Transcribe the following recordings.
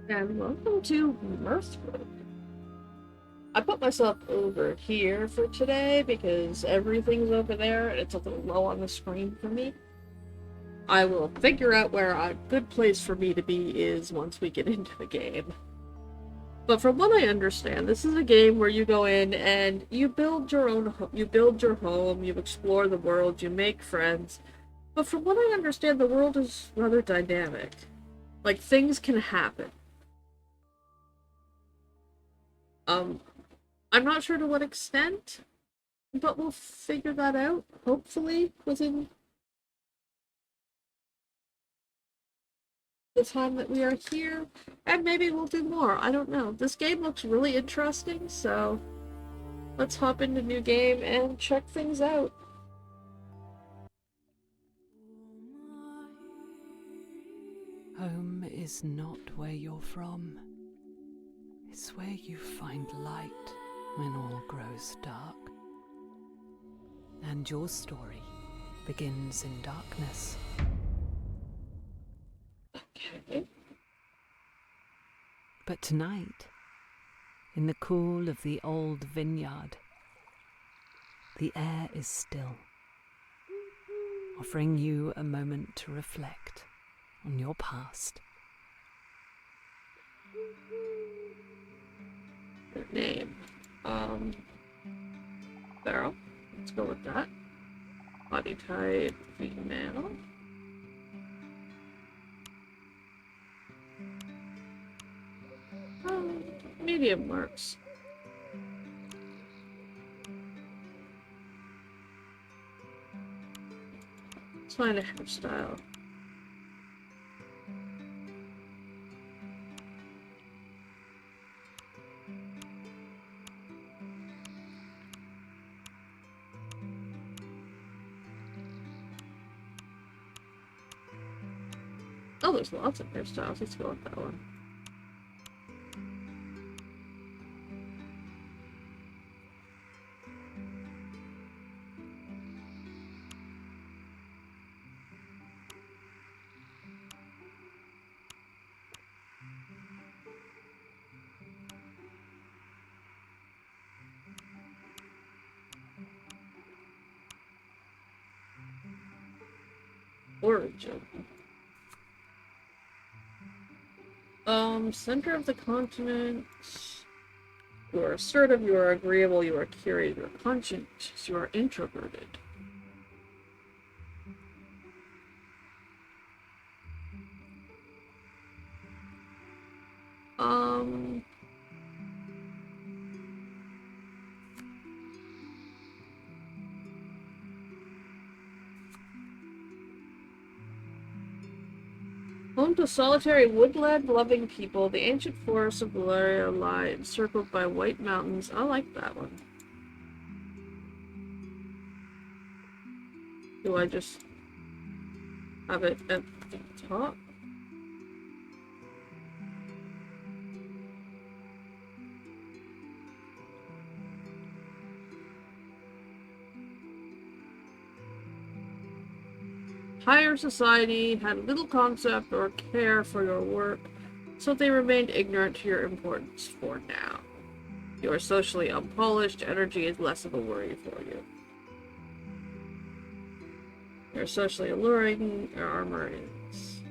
And welcome to Mirthwood. I put myself over here for today because everything's over there and it's a little low on the screen for me. I will figure out where a good place for me to be is once we get into the game. But from what I understand, this is a game where you go in and you build your own you build your home, you explore the world, you make friends. But from what I understand, the world is rather dynamic. Like, things can happen. Um, I'm not sure to what extent, but we'll figure that out, hopefully, within the time that we are here. And maybe we'll do more. I don't know. This game looks really interesting, so let's hop into new game and check things out. Home is not where you're from. It's where you find light when all grows dark. And your story begins in darkness. Okay. But tonight, in the cool of the old vineyard, the air is still, offering you a moment to reflect on your past. Your name. Farrell. Let's go with that. Body type, female. Medium works. Let's find a hairstyle. Oh, there's lots of hairstyles. Let's go with that one. Origin. Center of the continent. You are assertive, you are agreeable, you are curious, you are conscientious, you are introverted. Um... Home to solitary woodland-loving people, the ancient forests of Valeria lie encircled by white mountains. I like that one. Do I just have it at the top? Higher society had little concept or care for your work, so they remained ignorant to your importance for now. You are socially unpolished, energy is less of a worry for you. You're socially alluring, your armor is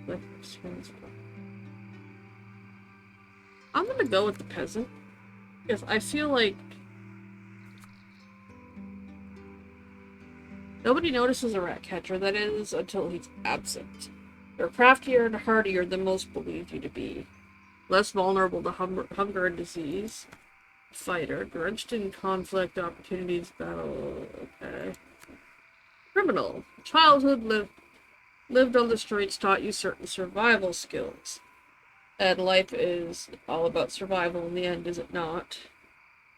I'm gonna go with the peasant, because I feel like nobody notices a rat catcher, that is, until he's absent. You're craftier and hardier than most believe you to be. Less vulnerable to hunger and disease. Fighter, drenched in conflict, opportunities, battle. Okay. Criminal. Childhood lived on the streets taught you certain survival skills. And life is all about survival in the end, is it not?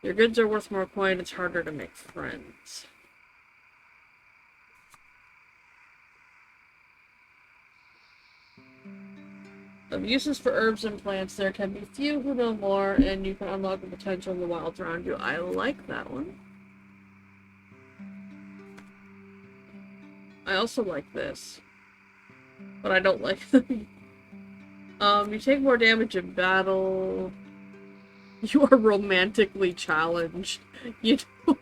Your goods are worth more coin, it's harder to make friends. Of uses for herbs and plants, there can be few who know more, and you can unlock the potential of the wilds around you. I like that one. I also like this, but I don't like them. You take more damage in battle. You are romantically challenged. You know?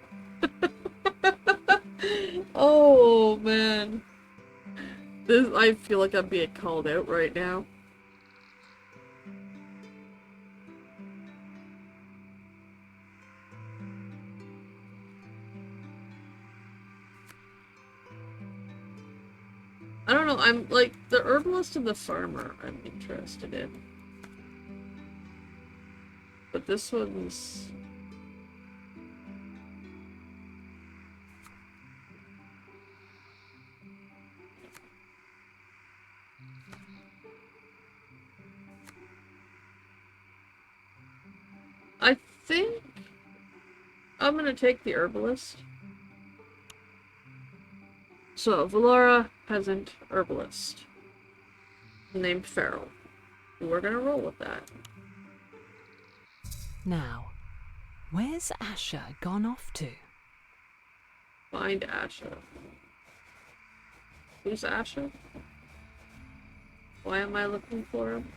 Oh, man. I feel like I'm being called out right now. I don't know, I'm like, the herbalist and the farmer I'm interested in. But this one's... I think I'm gonna take the herbalist. So, Valora, peasant, herbalist. Named Farrell. We're gonna roll with that. Now, where's Asher gone off to? Find Asher. Who's Asher? Why am I looking for him?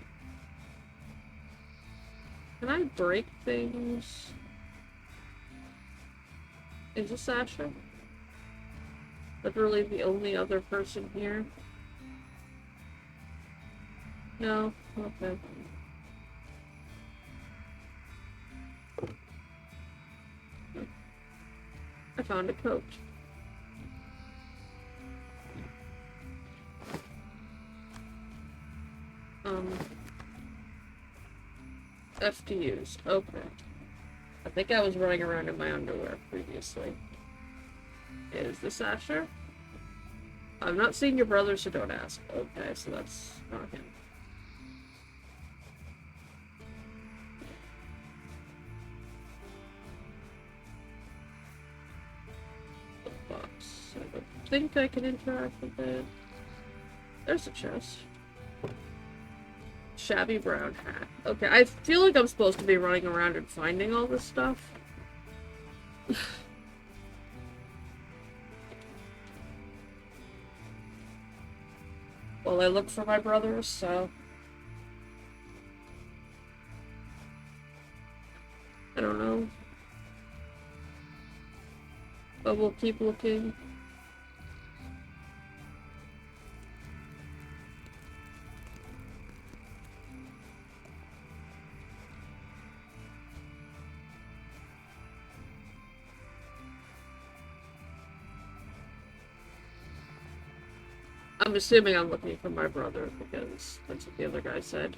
Can I break things? Is this Asher? Literally the only other person here? No? Okay. I found a coat. FTUs. Okay. I think I was running around in my underwear previously. Is this Asher? I've not seen your brother, so don't ask. Okay, so that's not him. The box. I don't think I can interact with it. There's a chest. Shabby brown hat. Okay, I feel like I'm supposed to be running around and finding all this stuff. Well, I look for my brothers, so... I don't know. But we'll keep looking. I'm assuming I'm looking for my brother, because that's what the other guy said.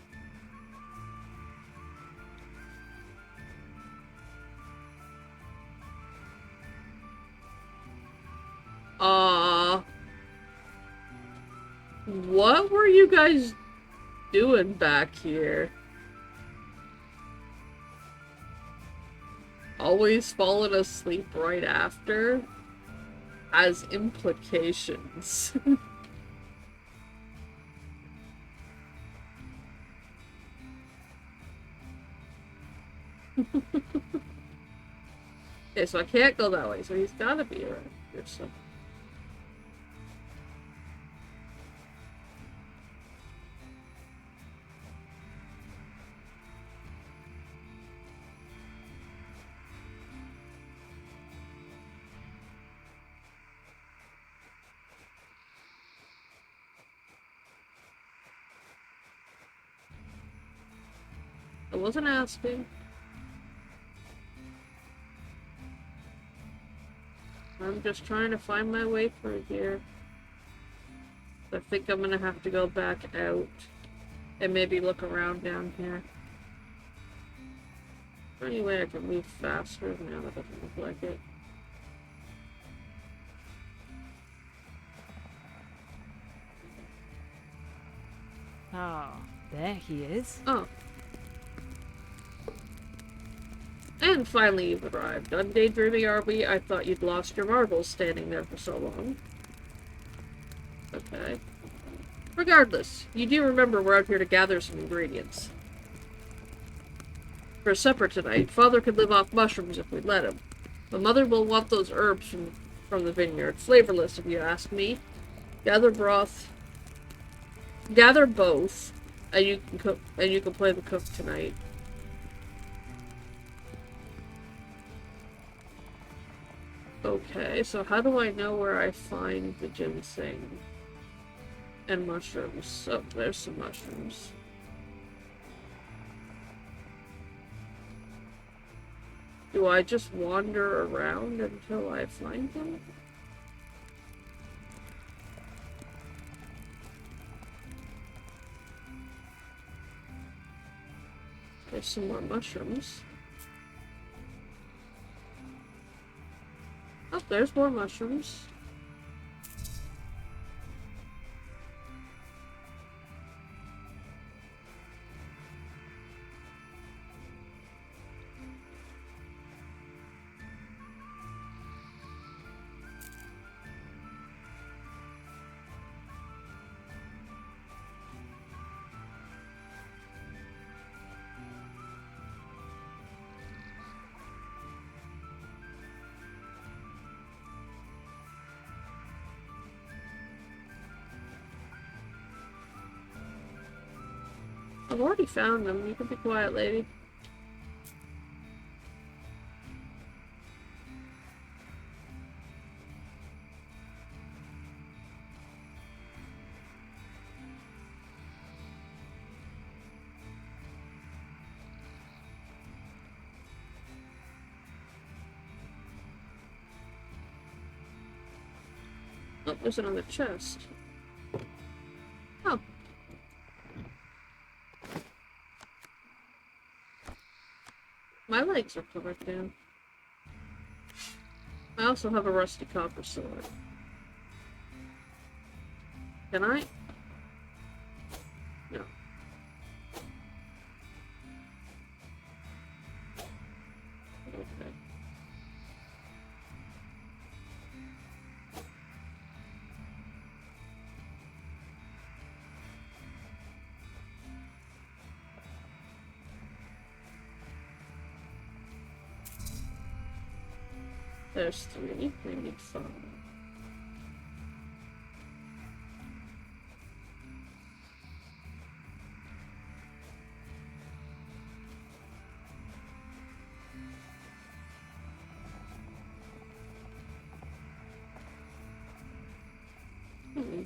What were you guys doing back here? Always falling asleep right after? Has implications. Okay, so I can't go that way, so he's gotta be around here somewhere. I wasn't asking. I'm just trying to find my way through here. I think I'm gonna have to go back out and maybe look around down here. Any way I can move faster? No, that doesn't look like it. Ah, there he is. Oh. And finally you've arrived. Done daydreaming, are we? I thought you'd lost your marbles standing there for so long. Okay. Regardless, you do remember we're out here to gather some ingredients. For supper tonight, Father could live off mushrooms if we'd let him. But Mother will want those herbs from the vineyard. Flavorless, if you ask me. Gather both. And you can cook, and you can play the cook tonight. Okay, so how do I know where I find the ginseng and mushrooms? Oh, there's some mushrooms. Do I just wander around until I find them? There's some more mushrooms. Oh, there's more mushrooms. I've already found them. You can be quiet, lady. Oh, there's another chest. Oh. My legs are covered now. I also have a rusty copper sword. Can I? No. Okay. There's 3. I need 5. Hmm.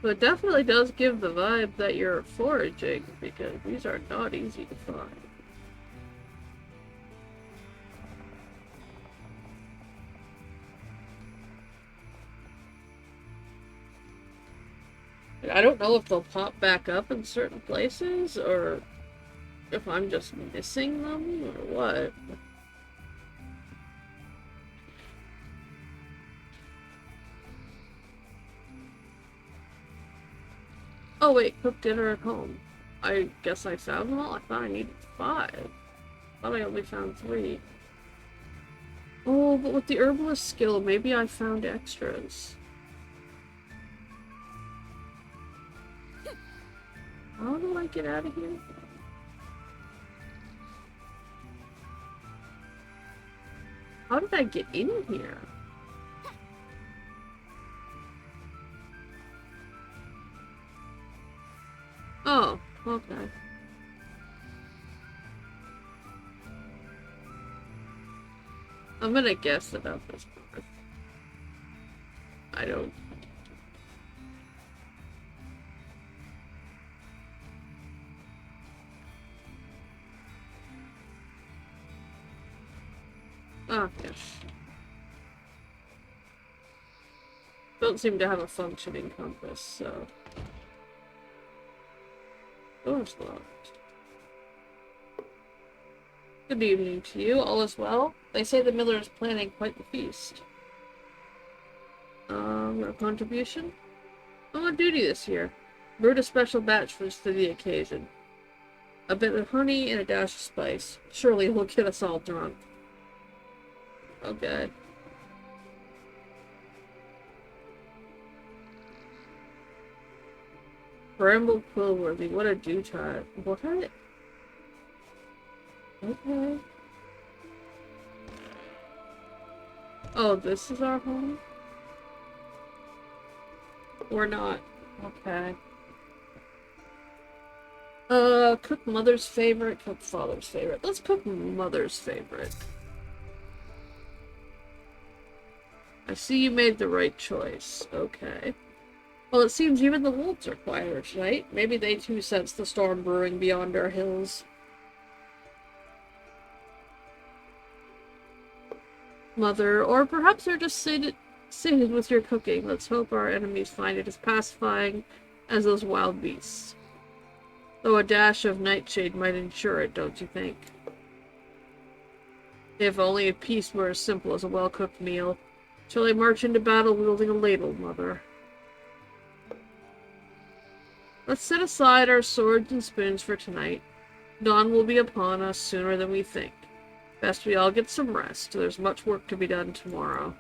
But it definitely does give the vibe that you're foraging, because these are not easy to find. I don't know if they'll pop back up in certain places, or if I'm just missing them, or what. Oh wait, cook dinner at home. I guess I found them all? I thought I needed 5. I thought I only found 3. Oh, but with the herbalist skill, maybe I found extras. How do I get out of here? How did I get in here? Oh, okay. I'm gonna guess about this part. I don't. Oh, yes. Don't seem to have a functioning compass, so. Door's locked. Good evening to you. All is well? They say the miller is planning quite the feast. A contribution? I'm on duty this year. Brewed a special batch for the occasion. A bit of honey and a dash of spice. Surely it'll get us all drunk. Okay. Bramble Quillworthy, what a dewtime. What? Okay. Oh, this is our home? Or not. Okay. Cook mother's favorite, cook father's favorite. Let's cook mother's favorite. I see you made the right choice. Okay. Well, it seems even the wolves are quieter tonight. Maybe they too sense the storm brewing beyond our hills. Mother, or perhaps they're just sated with your cooking. Let's hope our enemies find it as pacifying as those wild beasts. Though a dash of nightshade might ensure it, don't you think? If only a peace were as simple as a well-cooked meal. Shall I march into battle wielding a ladle, Mother? Let's set aside our swords and spoons for tonight. Dawn will be upon us sooner than we think. Best we all get some rest. There's much work to be done tomorrow.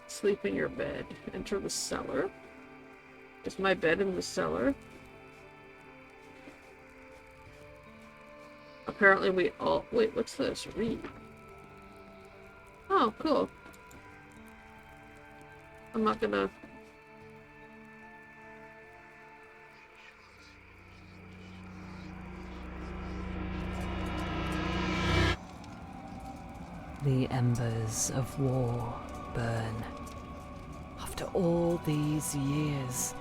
Sleep in your bed. Enter the cellar. Is my bed in the cellar? Apparently we all... Wait, what's this? Read. Oh, cool. I'm not gonna... The embers of war burn. After all these years,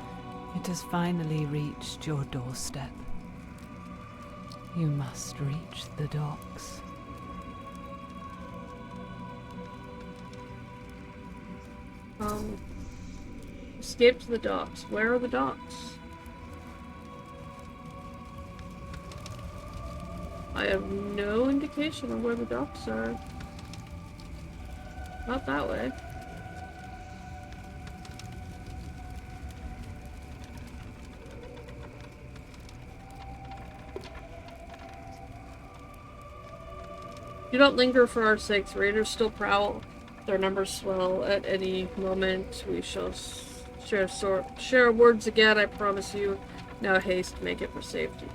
it has finally reached your doorstep. You must reach the docks. Escape to the docks. Where are the docks? I have no indication of where the docks are. Not that way. Do not linger for our sakes. Raiders still prowl. Their numbers swell at any moment. We shall share words again, I promise you. Now haste, make it for safety.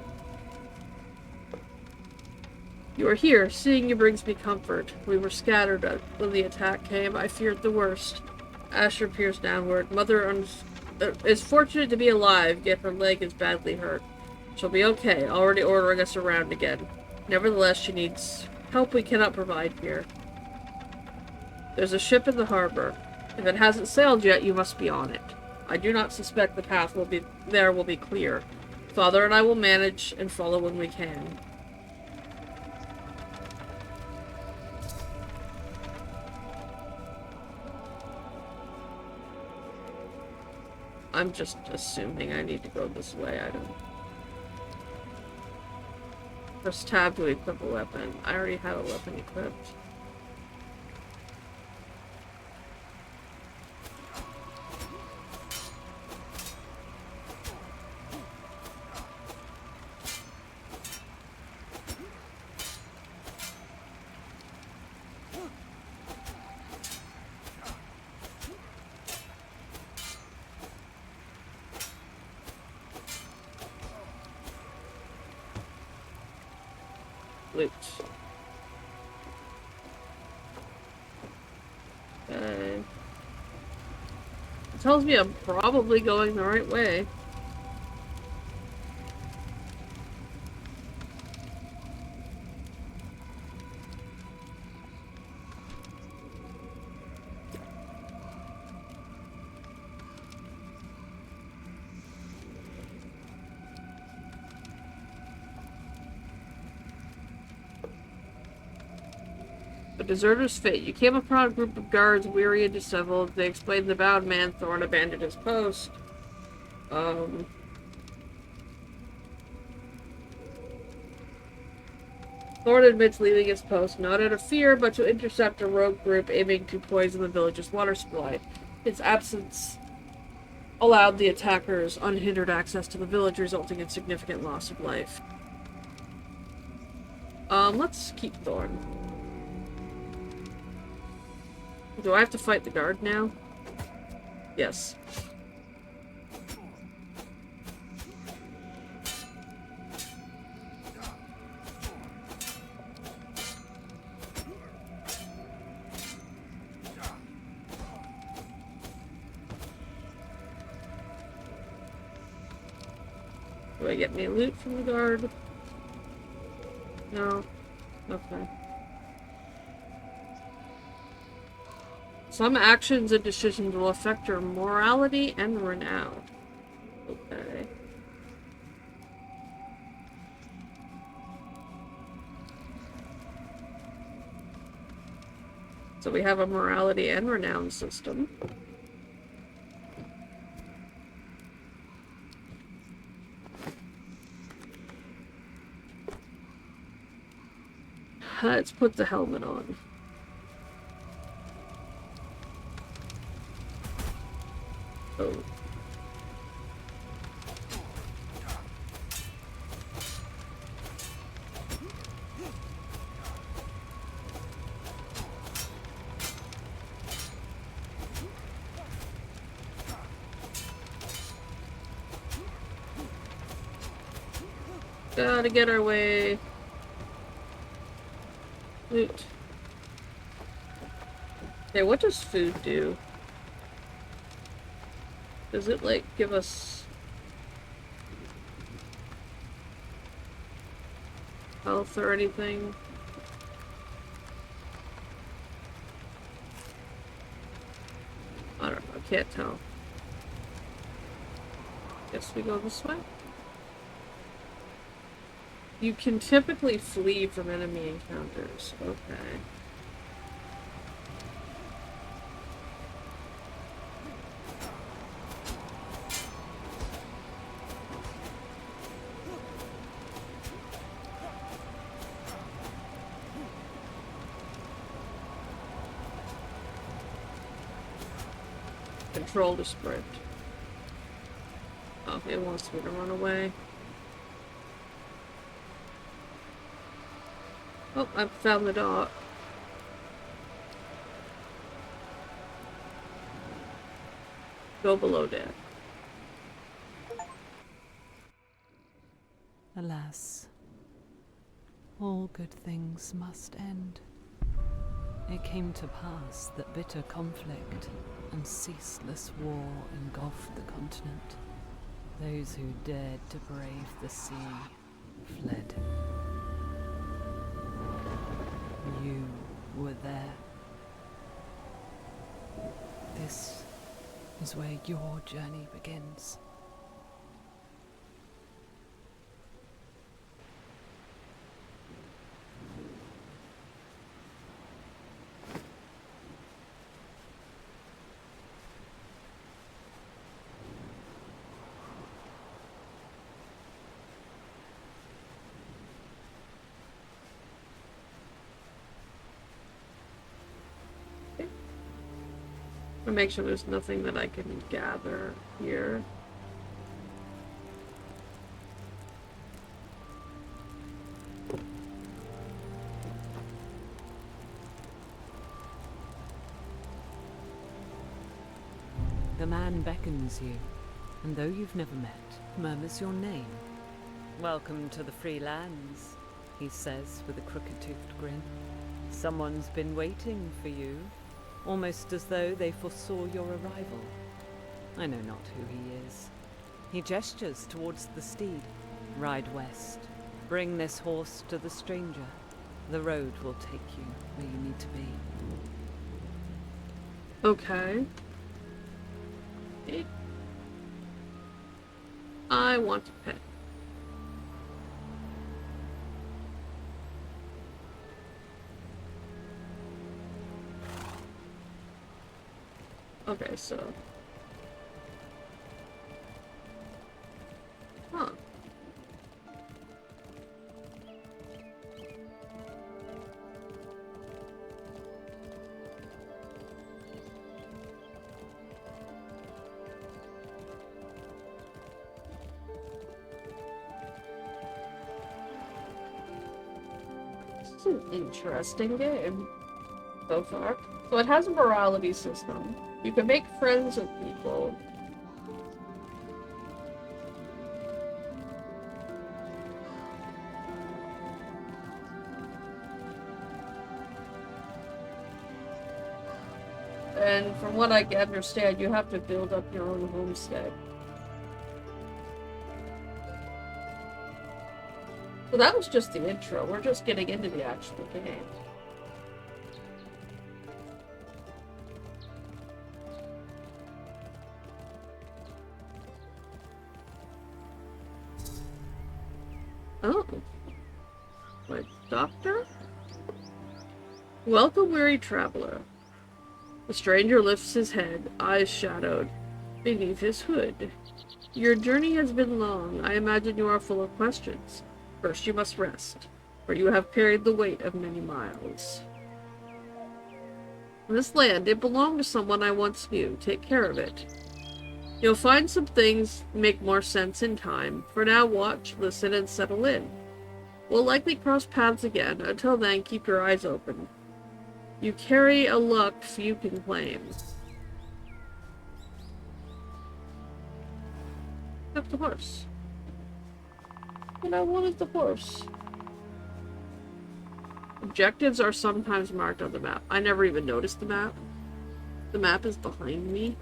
You are here. Seeing you brings me comfort. We were scattered when the attack came. I feared the worst. Asher peers downward. Mother is fortunate to be alive, yet her leg is badly hurt. She'll be okay, already ordering us around again. Nevertheless, she needs help we cannot provide here. There's a ship in the harbor. If it hasn't sailed yet, you must be on it. I do not suspect the path will be clear. Father and I will manage and follow when we can. I'm just assuming I need to go this way. I don't... Press tab to equip a weapon. I already had a weapon equipped. Loot. Okay. It tells me I'm probably going the right way. Deserter's fate. You came upon a group of guards, weary and disheveled. They explained the bound man Thorn abandoned his post. Thorn admits leaving his post, not out of fear, but to intercept a rogue group aiming to poison the village's water supply. Its absence allowed the attackers unhindered access to the village, resulting in significant loss of life. Let's keep Thorn. Do I have to fight the guard now? Yes. Do I get any loot from the guard? No. Okay. Some actions and decisions will affect your morality and renown. Okay. So we have a morality and renown system. Let's put the helmet on. Oh. Gotta get our way. Loot. Okay, what does food do? Does it, like, give us health or anything? I don't know, I can't tell. Guess we go this way? You can typically flee from enemy encounters. Okay. Control to sprint. Oh, it wants me to run away. Oh, I found the dot. Go below deck. Alas, all good things must end. It came to pass that bitter conflict and ceaseless war engulfed the continent. Those who dared to brave the sea fled. You were there. This is where your journey begins. I'll make sure there's nothing that I can gather here. The man beckons you, and though you've never met, murmurs your name. Welcome to the free lands, he says with a crooked-toothed grin. Someone's been waiting for you, almost as though they foresaw your arrival. I know not who he is. He gestures towards the steed. Ride west. Bring this horse to the stranger. The road will take you where you need to be. Okay. I want to pet. Okay, so... Huh. This is an interesting game so far. So it has a morality system. You can make friends with people. And from what I can understand, you have to build up your own homestead. So that was just the intro. We're just getting into the actual game. Oh. My doctor? Welcome, weary traveler. The stranger lifts his head, eyes shadowed, beneath his hood. Your journey has been long. I imagine you are full of questions. First you must rest, for you have carried the weight of many miles. This land, it belonged to someone I once knew. Take care of it. You'll find some things make more sense in time. For now, watch, listen, and settle in. We'll likely cross paths again. Until then, keep your eyes open. You carry a luck few can claim. Except the horse. What I want is the horse. Objectives are sometimes marked on the map. I never even noticed the map. The map is behind me.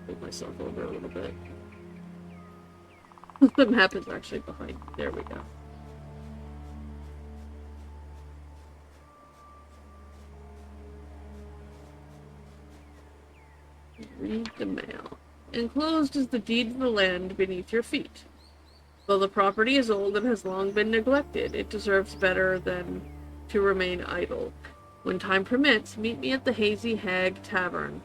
Move myself over a little bit. The map is actually behind me. There we go. Read the mail. Enclosed is the deed of the land beneath your feet. Though the property is old and has long been neglected, it deserves better than to remain idle. When time permits, meet me at the Hazy Hag Tavern.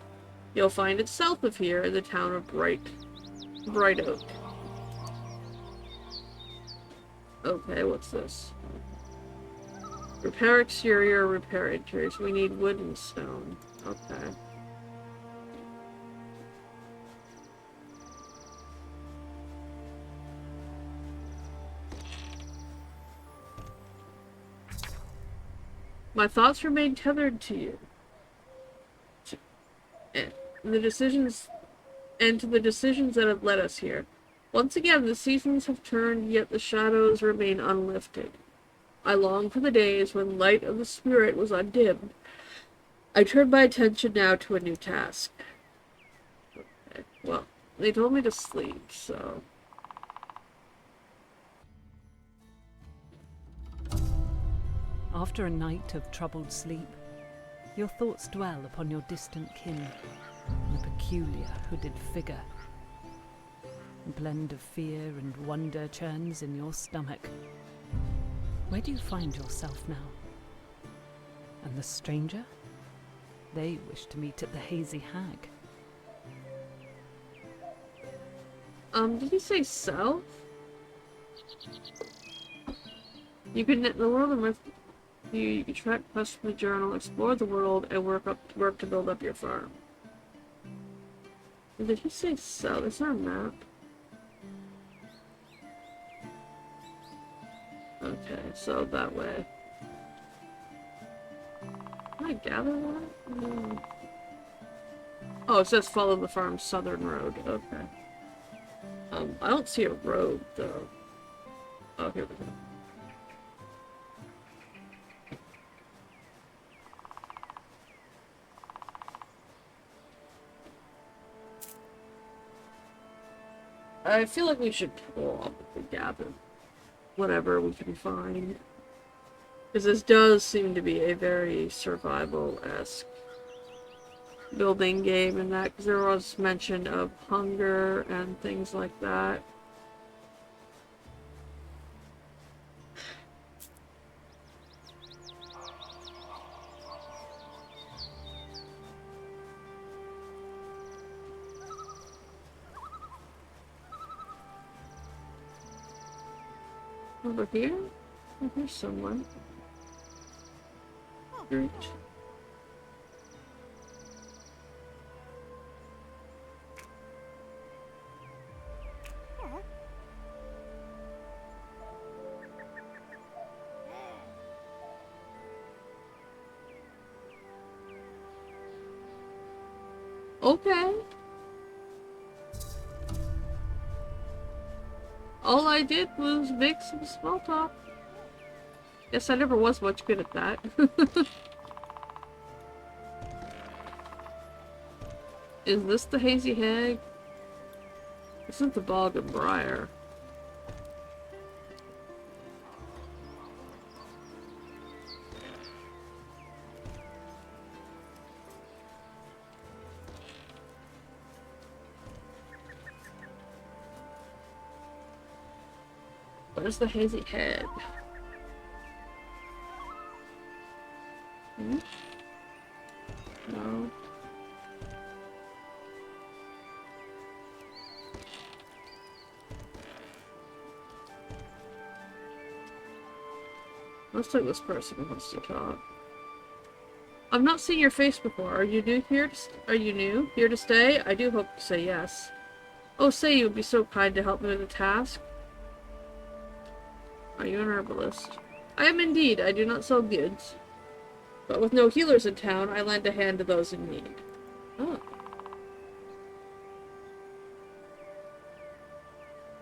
You'll find it south of here in the town of Bright Oak. Okay, what's this? Repair exterior, repair interiors. We need wood and stone. Okay. My thoughts remain tethered to you. And to the decisions that have led us here. Once again, the seasons have turned, yet the shadows remain unlifted. I long for the days when light of the spirit was undimmed. I turn my attention now to a new task. Okay, well, they told me to sleep, so... After a night of troubled sleep, your thoughts dwell upon your distant kin, and the peculiar hooded figure. A blend of fear and wonder churns in your stomach. Where do you find yourself now? And the stranger? They wish to meet at the Hazy Hag. Did he say south? You can, the world of Mirthwood, you can track quests from the journal, explore the world, and work to build up your farm. Did he say south? Is there a map? Okay, so that way. Can I gather that? No. Oh, it says follow the farm's southern road. Okay. I don't see a road, though. Oh, here we go. I feel like we should probably gather whatever we can find. Because this does seem to be a very survival-esque building game in that, because there was mention of hunger and things like that. Over here? Oh, here's someone. Great. Okay. All I did was make some small talk. Guess I never was much good at that. Is this the Hazy Hag? This is the Bog and Briar. Where's the Hazy Hag? Hmm? No. Looks like this person wants to talk. I've not seen your face before. Are you new here? Are you new here to stay? I do hope you say yes. Oh, say you would be so kind to help me with a task. Are you an herbalist? I am indeed. I do not sell goods. But with no healers in town, I lend a hand to those in need. Oh.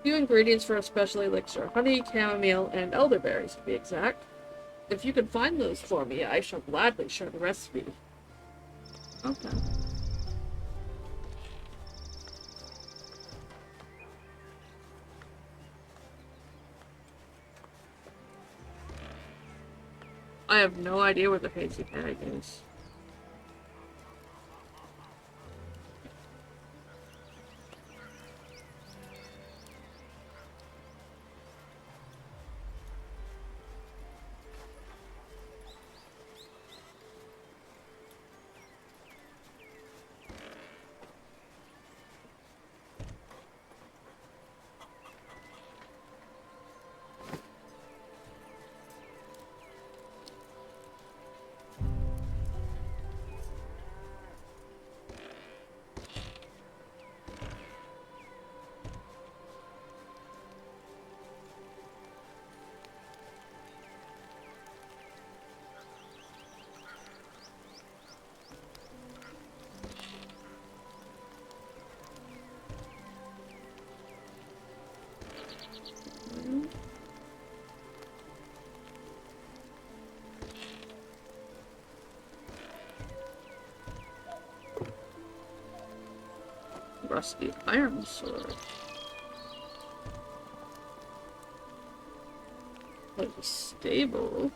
Few ingredients for a special elixir. Honey, chamomile, and elderberries to be exact. If you can find those for me, I shall gladly share the recipe. Okay. I have no idea where the Hazy Hag is. Rusty iron sword. Like a stable.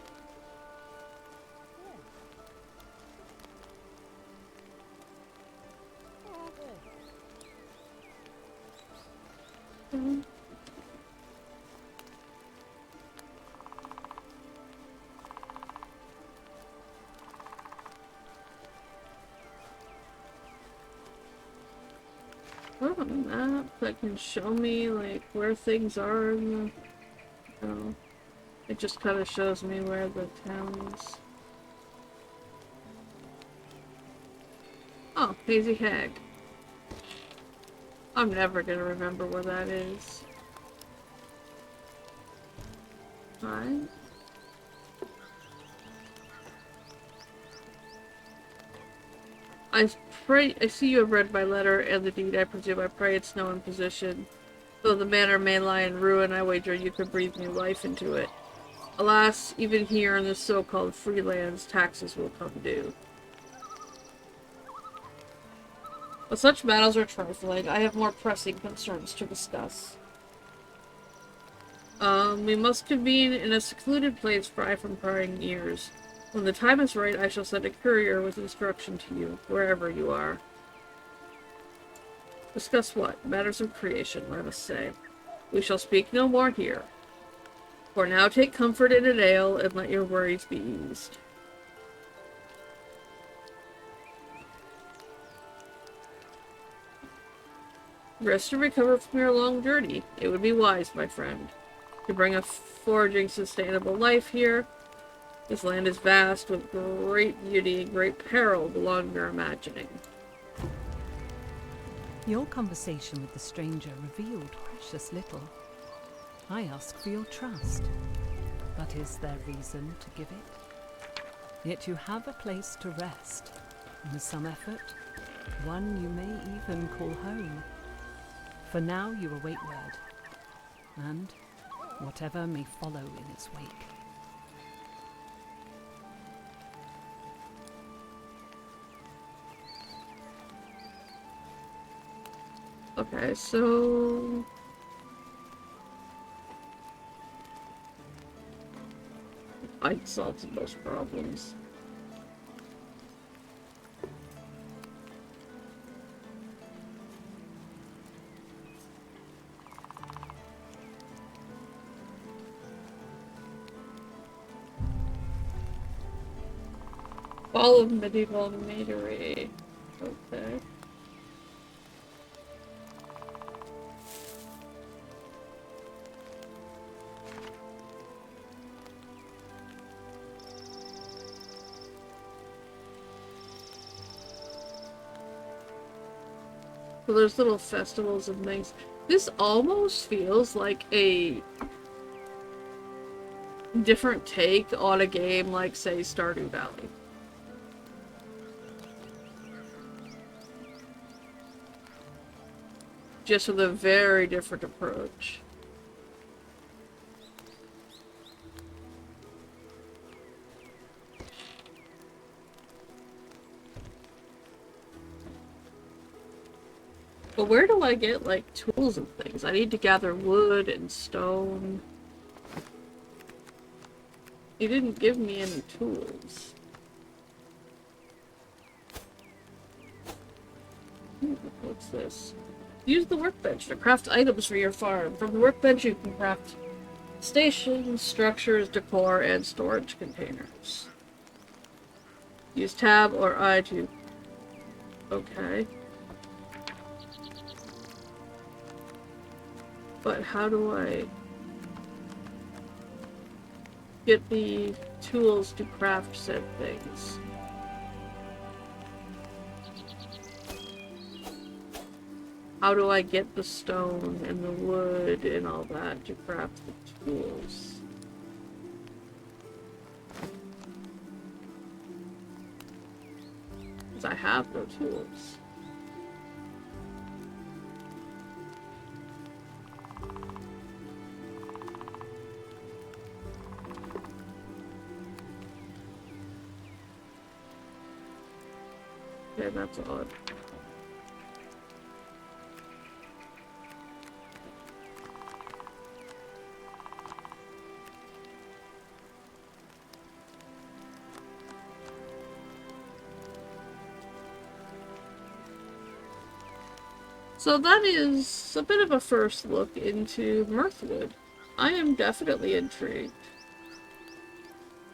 Oh, a map that can show me like where things are in the, it just kind of shows me where the town is. Oh, Hazy Hag. I'm never gonna remember where that is. Hi. I see you have read my letter and the deed. I presume I pray it's no imposition. Though the manor may lie in ruin, I wager you could breathe new life into it. Alas, even here in the so-called free lands, taxes will come due. But such matters are trifling. I have more pressing concerns to discuss. We must convene in a secluded place free from prying ears. When the time is right, I shall send a courier with instruction to you, wherever you are. Discuss what? Matters of creation, let us say. We shall speak no more here. For now take comfort in an ale, and let your worries be eased. Rest and recover from your long journey. It would be wise, my friend, to bring a foraging, sustainable life here. This land is vast, with great beauty and great peril beyond your imagining. Your conversation with the stranger revealed precious little. I ask for your trust, but is there reason to give it? Yet you have a place to rest, and with some effort, one you may even call home. For now you await word, and whatever may follow in its wake. Okay, so... I solved most problems. All of medieval matery. Okay. So there's little festivals and things. This almost feels like a different take on a game like, say, Stardew Valley. Just with a very different approach. But where do I get, like, tools and things? I need to gather wood and stone. You didn't give me any tools. What's this? Use the workbench to craft items for your farm. From the workbench you can craft stations, structures, decor, and storage containers. Use tab or I to... Okay. But how do I get the tools to craft said things? How do I get the stone and the wood and all that to craft the tools? Because I have no tools. Okay, that's odd. So that is a bit of a first look into Mirthwood. I am definitely intrigued.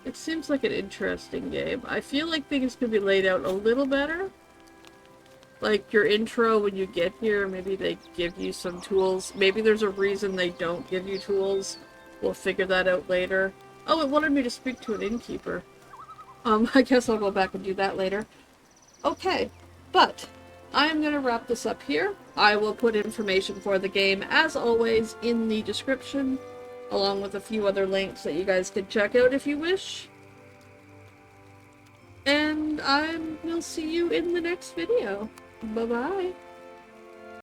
It seems like an interesting game. I feel like things could be laid out a little better. Like your intro when you get here, maybe they give you some tools. Maybe there's a reason they don't give you tools. We'll figure that out later. Oh, it wanted me to speak to an innkeeper. I guess I'll go back and do that later. Okay, but I'm gonna wrap this up here. I will put information for the game, as always, in the description, along with a few other links that you guys can check out if you wish. And I will see you in the next video. Bye-bye.